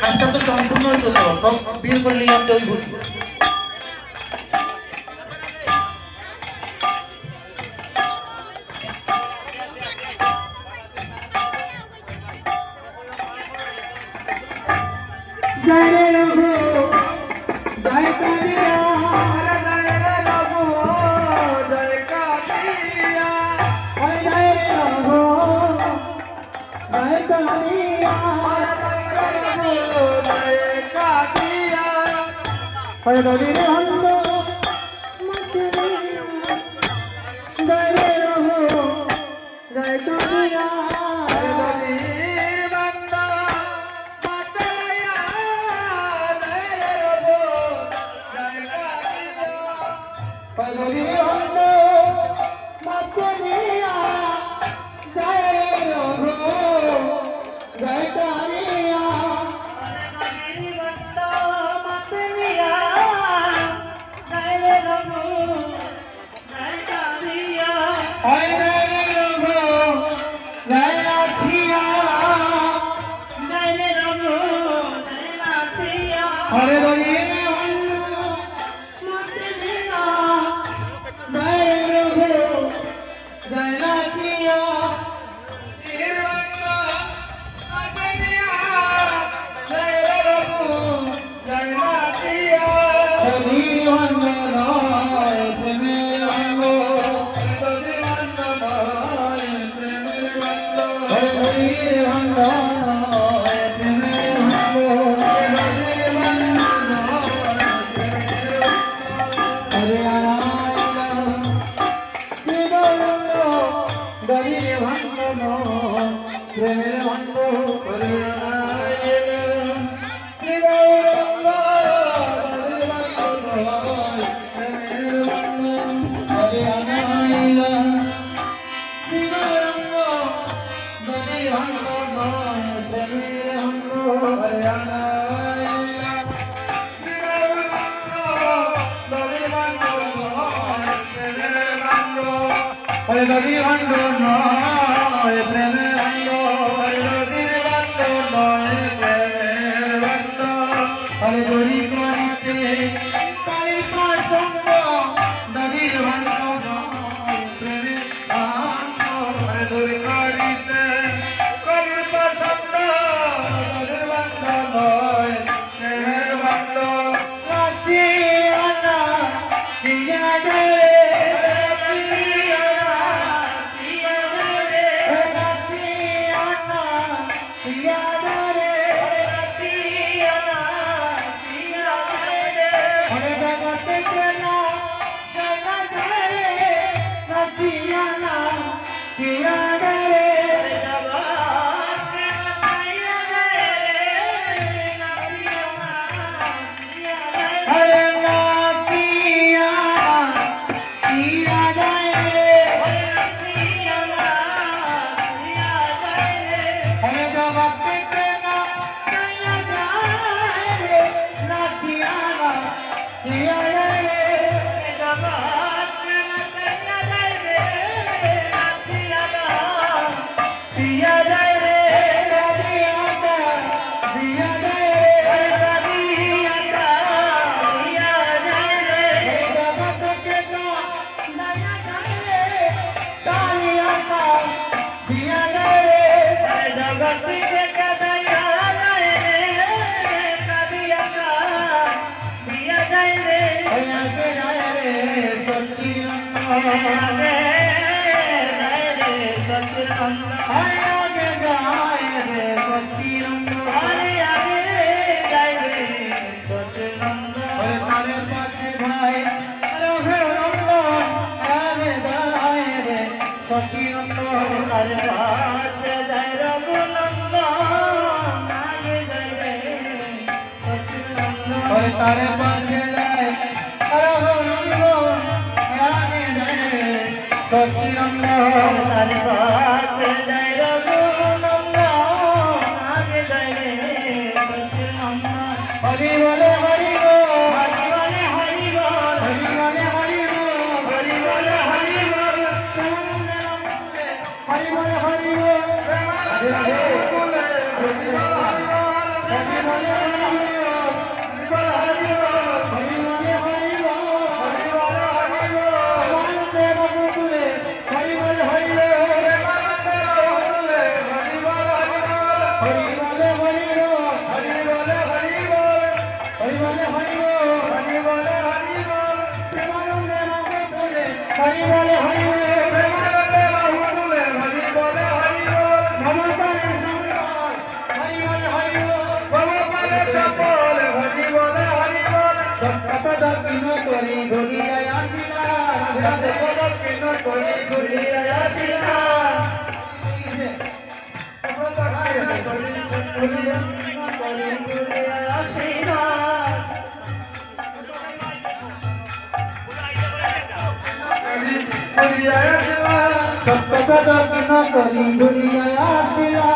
কাজটা তো সম্পূর্ণ হইতো তো, সব বিয়ে করে নিলাম তো ওই ভুল। জয় রে রঘু জয় কালিয়া জয় রে রঘু জয় কালিয়া জয় রে রঘু জয় কালিয়া জয় রঘু জয় কালিয়া Hare Rama, Mataniya, Jai Rama, Jai Kariya. Hare Rama, Mataniya, Jai Rama, Jai Kariya. Hare Rama, Jai Asiya, Jai Rama, Jai Asiya. Hare Rama. Hare Nadi Vando Noy Preme Vando Hare Nadi Vando Noy Preme Vando Hare Gori Karite Kai Pasando Nadi Vando Noy Preme Vando Hare Gori Karite Kai Pasando Nadi Vando Noy Preme Vando Rachi Anna Chiyade तारे पाछे जाए सची रंग तारे पाछे जाए रघुनंदन आगे जाए सची रंग हरि बोले हरि बोल हरि बोले हरि बोल हरि बोले हरि बोल हरि बोले हरि बोल हरि बोले हरि बोल हरि बोले হরি বলে হরি বল হরি বলে হরি বল হরি বলে হরি বল হরি বলে হরি বল প্রেমানন্দে মাগো তোলে হরি বলে হরি বল প্রেমানন্দে বাহু তুলে হরি বলে হরি বল ভগবানের সংবাদ হরি বলে হরি বল ভগবানের চপল হরি বলে হরি বল সপ্তপদ কিন করি ঘুরিয়ায় আসিলা রাধে রাধে কিন করি ঘুরিয়া আসিলা ঘুরিয়া আসিলা সপ্তপদ কিন করি ঘুরিয়ায় আসিলা